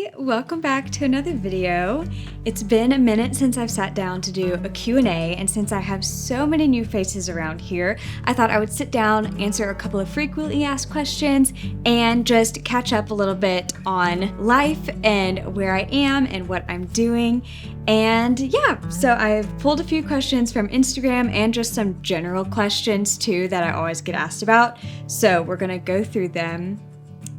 Hey, welcome back to another video. It's been a minute since I've sat down to do a Q&A, and since I have so many new faces around here, I thought I would sit down, answer a couple of frequently asked questions, and just catch up a little bit on life and where I am and what I'm doing. And yeah, so I've pulled a few questions from Instagram and just some general questions too that I always get asked about. So we're gonna go through them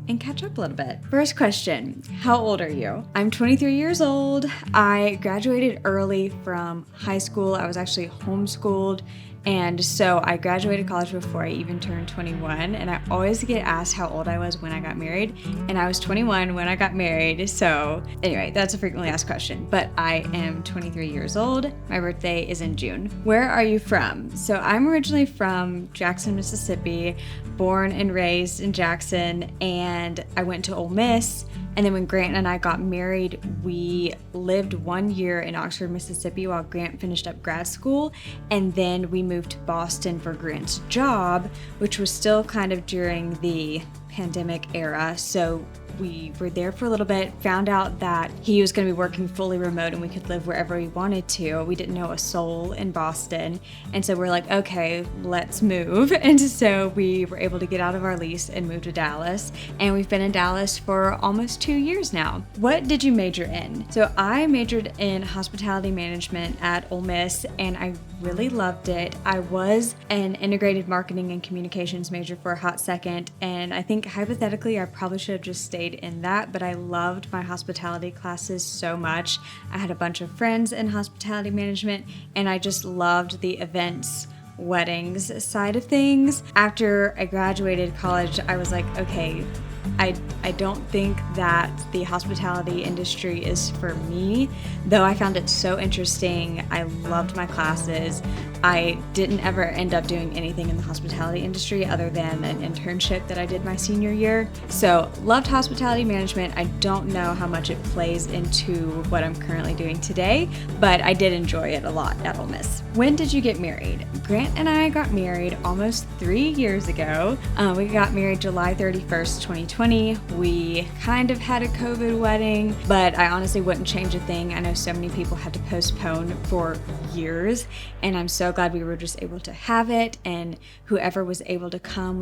and catch up a little bit. First question, how old are you? I'm 23 years old. I graduated early from high school. I was actually homeschooled. And so I graduated college before I even turned 21, and I always get asked how old I was when I got married, and I was 21 when I got married. So anyway, that's a frequently asked question, but I am 23 years old. My birthday is in June. Where are you from? So I'm originally from Jackson, Mississippi, born and raised in Jackson, and I went to Ole Miss. And then when Grant and I got married, we lived 1 year in Oxford, Mississippi while Grant finished up grad school. And then we moved to Boston for Grant's job, which was still kind of during the pandemic era. So we were there for a little bit, found out that he was going to be working fully remote and we could live wherever we wanted to. We didn't know a soul in Boston. And so we're like, okay, let's move. And so we were able to get out of our lease and move to Dallas. And we've been in Dallas for almost 2 years now. What did you major in? So I majored in hospitality management at Ole Miss, and I really loved it. I was an integrated marketing and communications major for a hot second, and I think hypothetically I probably should have just stayed in that, but I loved my hospitality classes so much. I had a bunch of friends in hospitality management, and I just loved the events, weddings side of things. After I graduated college, I was like, okay, I don't think that the hospitality industry is for me, though I found it so interesting. I loved my classes. I didn't ever end up doing anything in the hospitality industry other than an internship that I did my senior year. So loved hospitality management. I don't know how much it plays into what I'm currently doing today, but I did enjoy it a lot at Ole Miss. When did you get married? Grant and I got married almost 3 years ago. We got married July 31st, 2020. We kind of had a COVID wedding, but I honestly wouldn't change a thing. I know so many people had to postpone for years, and I'm so glad we were just able to have it, and whoever was able to come,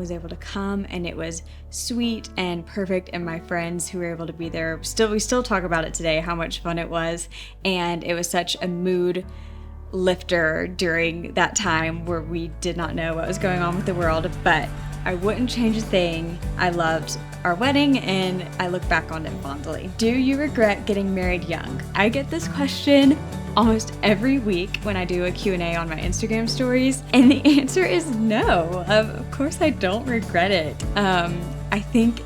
and it was sweet and perfect, and my friends who were able to be there, we still talk about it today, how much fun it was, and it was such a mood lifter during that time where we did not know what was going on with the world, but I wouldn't change a thing. I loved our wedding and I look back on it fondly. Do you regret getting married young? I get this question almost every week when I do a Q&A on my Instagram stories, and the answer is no. Of course I don't regret it. I think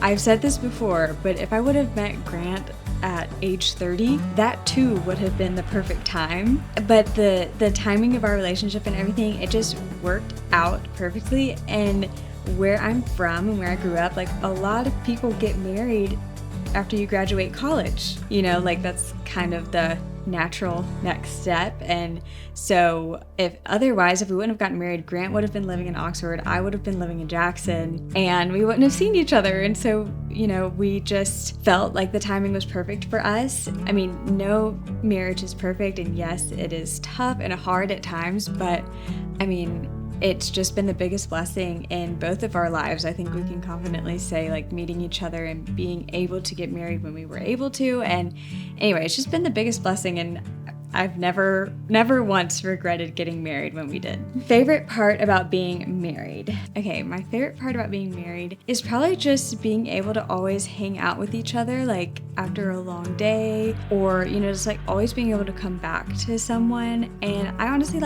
I've said this before, but if I would have met Grant at age 30, that too would have been the perfect time. But the timing of our relationship and everything, it just worked out perfectly. And where I'm from and where I grew up, like a lot of people get married after you graduate college. You know, like that's kind of the natural next step. And so if we wouldn't have gotten married, Grant would have been living in Oxford, I would have been living in Jackson, and we wouldn't have seen each other. And so, you know, we just felt like the timing was perfect for us. I mean, no marriage is perfect, and yes, it is tough and hard at times, but I mean, it's just been the biggest blessing in both of our lives. I think we can confidently say, like, meeting each other and being able to get married when we were able to. And anyway, it's just been the biggest blessing, and I've never once regretted getting married when we did. Favorite part about being married? Okay, my favorite part about being married is probably just being able to always hang out with each other, like after a long day, or, you know, just like always being able to come back to someone. And I honestly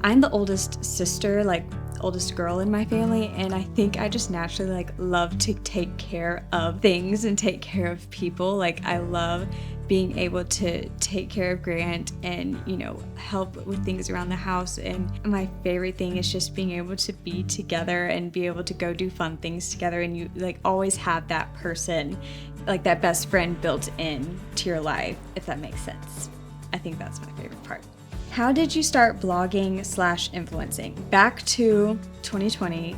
I'm the oldest sister, like oldest girl in my family, and I think I just naturally like love to take care of things and take care of people. Like I love being able to take care of Grant and, you know, help with things around the house. And my favorite thing is just being able to be together and be able to go do fun things together. And you like always have that person, like that best friend built in to your life, if that makes sense. I think that's my favorite part. How did you start blogging / influencing? Back to 2020,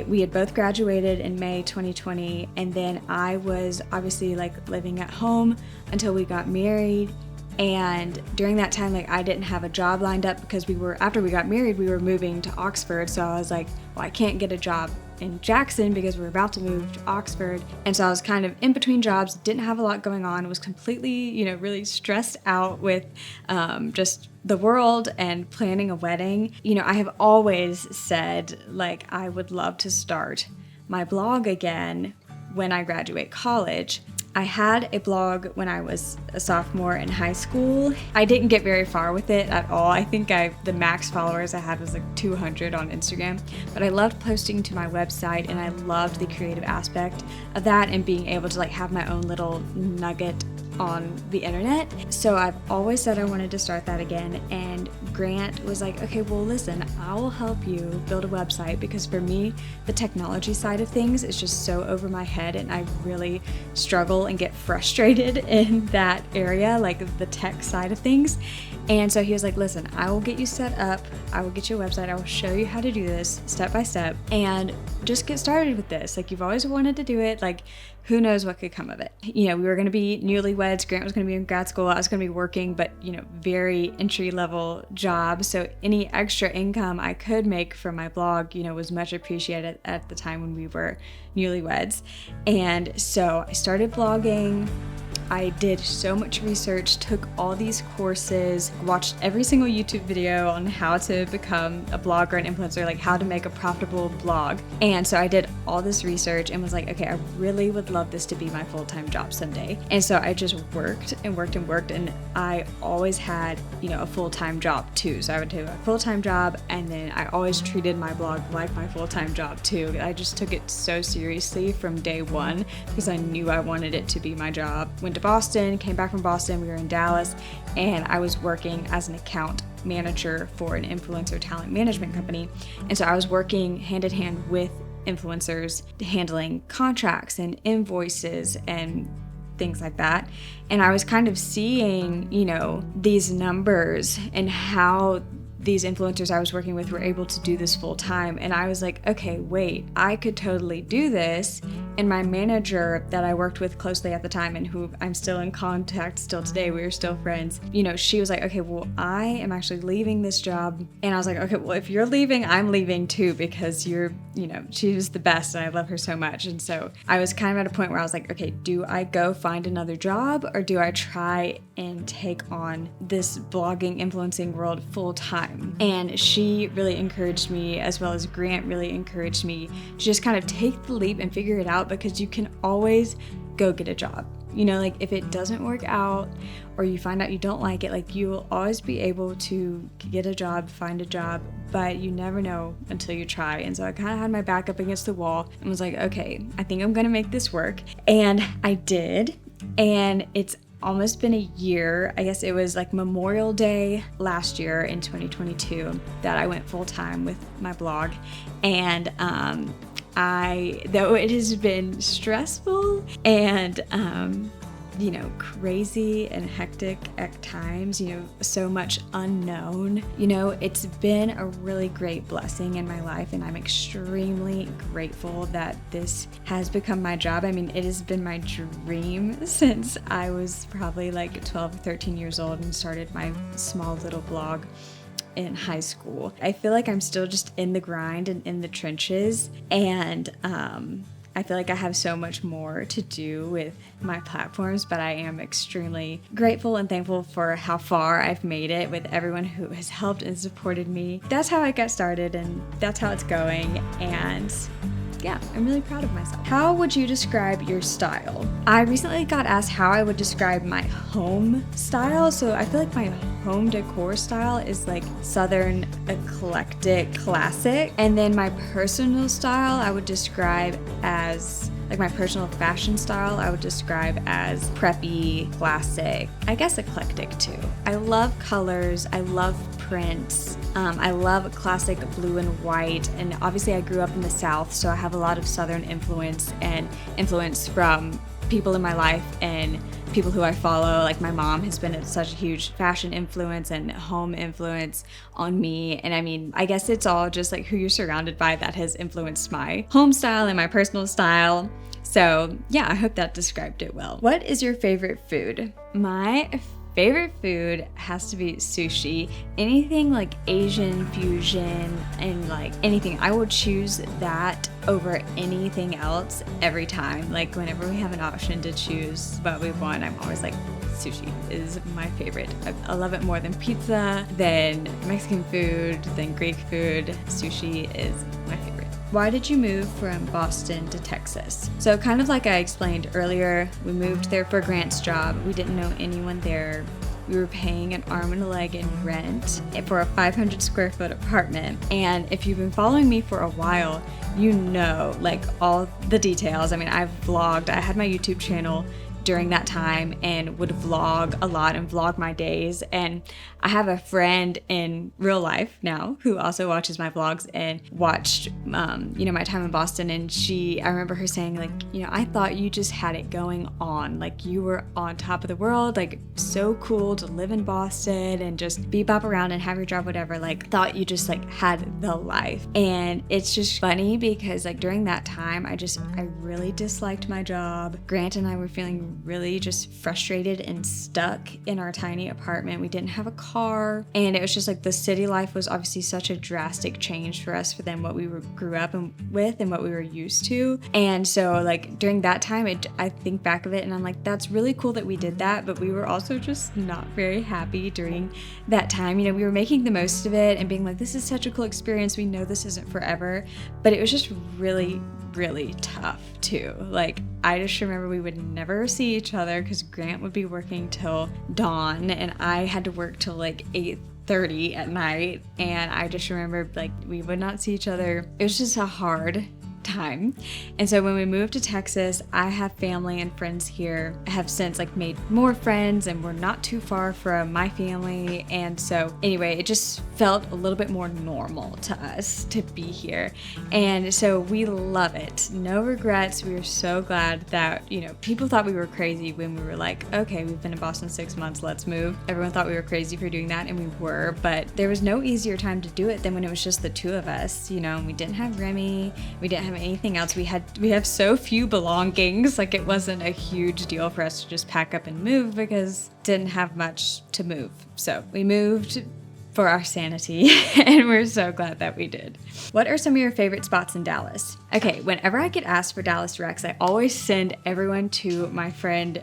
we had both graduated in May 2020, and then I was obviously like living at home until we got married. And during that time, like, I didn't have a job lined up because after we got married, we were moving to Oxford. So I was like, well, I can't get a job in Jackson because we're about to move to Oxford. And so I was kind of in between jobs, didn't have a lot going on, was completely, really stressed out with just the world and planning a wedding. I have always said, like, I would love to start my blog again when I graduate college. I had a blog when I was a sophomore in high school. I didn't get very far with it at all. I think the max followers I had was like 200 on Instagram, but I loved posting to my website, and I loved the creative aspect of that and being able to like have my own little nugget on the internet. So I've always said I wanted to start that again, and Grant was like, okay, well listen, I will help you build a website, because for me, the technology side of things is just so over my head, and I really struggle and get frustrated in that area, like the tech side of things. And so he was like, listen, I will get you set up, I will get you a website, I will show you how to do this step by step, and just get started with this. Like, you've always wanted to do it, like, who knows what could come of it. We were going to be newlyweds. Grant was going to be in grad school. I was going to be working, but, very entry-level job. So any extra income I could make from my blog, was much appreciated at the time when we were newlyweds. And so I started blogging. I did so much research, took all these courses, watched every single YouTube video on how to become a blogger and influencer, like how to make a profitable blog. And so I did all this research and was like, okay, I really would love this to be my full-time job someday. And so I just worked and worked and worked, and I always had, a full-time job too. So I would do a full-time job, and then I always treated my blog like my full-time job too. I just took it so seriously from day one because I knew I wanted it to be my job. Went to Boston, came back from Boston, we were in Dallas, and I was working as an account manager for an influencer talent management company. And so I was working hand in hand with influencers, handling contracts and invoices and things like that. And I was kind of seeing, these numbers and how these influencers I was working with were able to do this full time. And I was like, okay, wait, I could totally do this. And my manager that I worked with closely at the time, and who I'm still in contact still today, we were still friends, she was like, okay, well, I am actually leaving this job. And I was like, okay, well, if you're leaving, I'm leaving too, because she was the best and I love her so much. And so I was kind of at a point where I was like, okay, do I go find another job, or do I try and take on this blogging, influencing world full time? And she really encouraged me, as well as Grant really encouraged me, to just kind of take the leap and figure it out, because you can always go get a job. Like if it doesn't work out or you find out you don't like it, like you will always be able to get a job, find a job, but you never know until you try. And so I kind of had my back up against the wall and was like, okay, I think I'm going to make this work. And I did. And it's almost been a year. I guess it was like Memorial Day last year in 2022 that I went full time with my blog. And though it has been stressful and crazy and hectic at times, so much unknown, it's been a really great blessing in my life, and I'm extremely grateful that this has become my job. I mean, it has been my dream since I was probably like 12 or 13 years old and started my small little blog in high school. I feel like I'm still just in the grind and in the trenches, and I feel like I have so much more to do with my platforms, but I am extremely grateful and thankful for how far I've made it with everyone who has helped and supported me. That's how I got started, and that's how it's going, and yeah, I'm really proud of myself. How would you describe your style? I recently got asked how I would describe my home style. So I feel like my home decor style is like Southern, eclectic, classic. And then my personal style, I would describe as my personal fashion style, I would describe as preppy, classic, I guess eclectic too. I love colors, I love prints, I love classic blue and white, and obviously I grew up in the South, so I have a lot of Southern influence and influence from people in my life and people who I follow. Like my mom has been such a huge fashion influence and home influence on me. And I mean, I guess it's all just like who you're surrounded by that has influenced my home style and my personal style. So yeah, I hope that described it well. What is your favorite food? My favorite food has to be sushi. Anything like Asian fusion and like anything, I will choose that over anything else every time. Like whenever we have an option to choose what we want, I'm always like, sushi is my favorite. I love it more than pizza, than Mexican food, than Greek food. Sushi is my favorite. Why did you move from Boston to Texas? So kind of like I explained earlier, we moved there for Grant's job. We didn't know anyone there. We were paying an arm and a leg in rent for a 500 square foot apartment. And if you've been following me for a while, you know like all the details. I mean, I've vlogged, I had my YouTube channel during that time and would vlog a lot and vlog my days. And I have a friend in real life now who also watches my vlogs and watched, my time in Boston. And I remember her saying like, I thought you just had it going on. Like you were on top of the world, like so cool to live in Boston and just bebop around and have your job, whatever. Like thought you just like had the life. And it's just funny because like during that time, I really disliked my job. Grant and I were feeling really just frustrated and stuck in our tiny apartment. We didn't have a car, and it was just like the city life was obviously such a drastic change for us than what we grew up with and what we were used to. And so like during that time, I think back of it and I'm like, that's really cool that we did that, but we were also just not very happy during that time. We were making the most of it and being like, this is such a cool experience. We know this isn't forever, but it was just really, really tough too. Like I just remember we would never see each other because Grant would be working till dawn and I had to work till like 8:30 at night. And I just remember like we would not see each other. It was just a hard time. And so when we moved to Texas, I have family and friends here. I have since like made more friends and we're not too far from my family. And so anyway, it just felt a little bit more normal to us to be here. And so we love it. No regrets. We were so glad that, people thought we were crazy when we were like, okay, we've been in Boston 6 months, let's move. Everyone thought we were crazy for doing that, and we were, but there was no easier time to do it than when it was just the two of us. We didn't have Remy, we didn't have anything else. We have so few belongings. Like it wasn't a huge deal for us to just pack up and move because didn't have much to move. So we moved for our sanity and we're so glad that we did. What are some of your favorite spots in Dallas? Okay, whenever I get asked for Dallas Recs, I always send everyone to my friend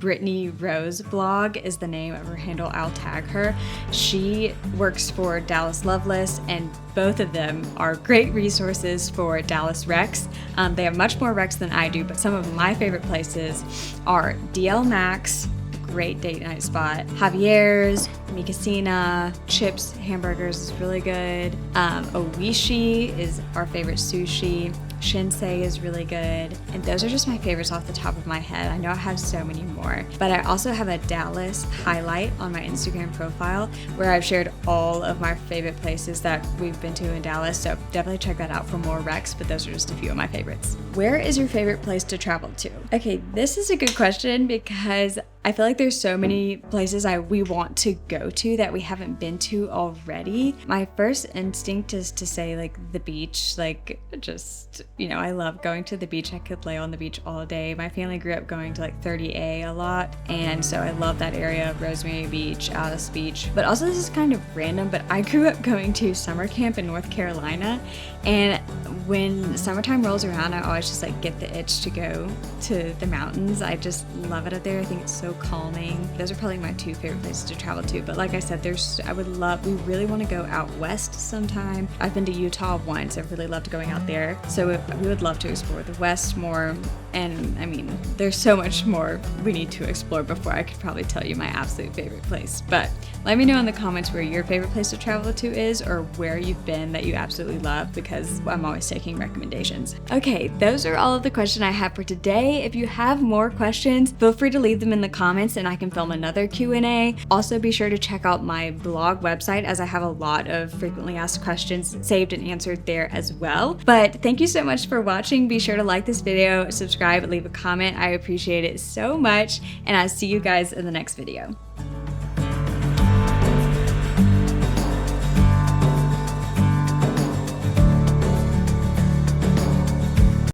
Brittany Rose blog is the name of her handle. I'll tag her. She works for Dallas Loveless, and both of them are great resources for Dallas Recs. They have much more recs than I do, but some of my favorite places are DL Max, great date night spot, Javier's, Mi Casina, Chips Hamburgers is really good. Oishi is our favorite sushi. Shinsei is really good. And those are just my favorites off the top of my head. I know I have so many more, but I also have a Dallas highlight on my Instagram profile where I've shared all of my favorite places that we've been to in Dallas. So definitely check that out for more recs, but those are just a few of my favorites. Where is your favorite place to travel to? Okay, this is a good question because I feel like there's so many places we want to go to that we haven't been to already. My first instinct is to say like the beach, like just, I love going to the beach. I could lay on the beach all day. My family grew up going to like 30A a lot. And so I love that area of Rosemary Beach, Alice Beach. But also this is kind of random, but I grew up going to summer camp in North Carolina. And when summertime rolls around, I always just like get the itch to go to the mountains. I just love it up there. I think it's so calming. Those are probably my two favorite places to travel to. But like I said, we really want to go out west sometime. I've been to Utah once. I really loved going out there. So we would love to explore the west more. And I mean, there's so much more we need to explore before I could probably tell you my absolute favorite place. But let me know in the comments where your favorite place to travel to is, or where you've been that you absolutely love, because I'm always taking recommendations. Okay, those are all of the questions I have for today. If you have more questions, feel free to leave them in the comments and I can film another Q&A. Also be sure to check out my blog website, as I have a lot of frequently asked questions saved and answered there as well. But thank you so much for watching. Be sure to like this video, subscribe subscribe, leave a comment. I appreciate it so much, and I'll see you guys in the next video.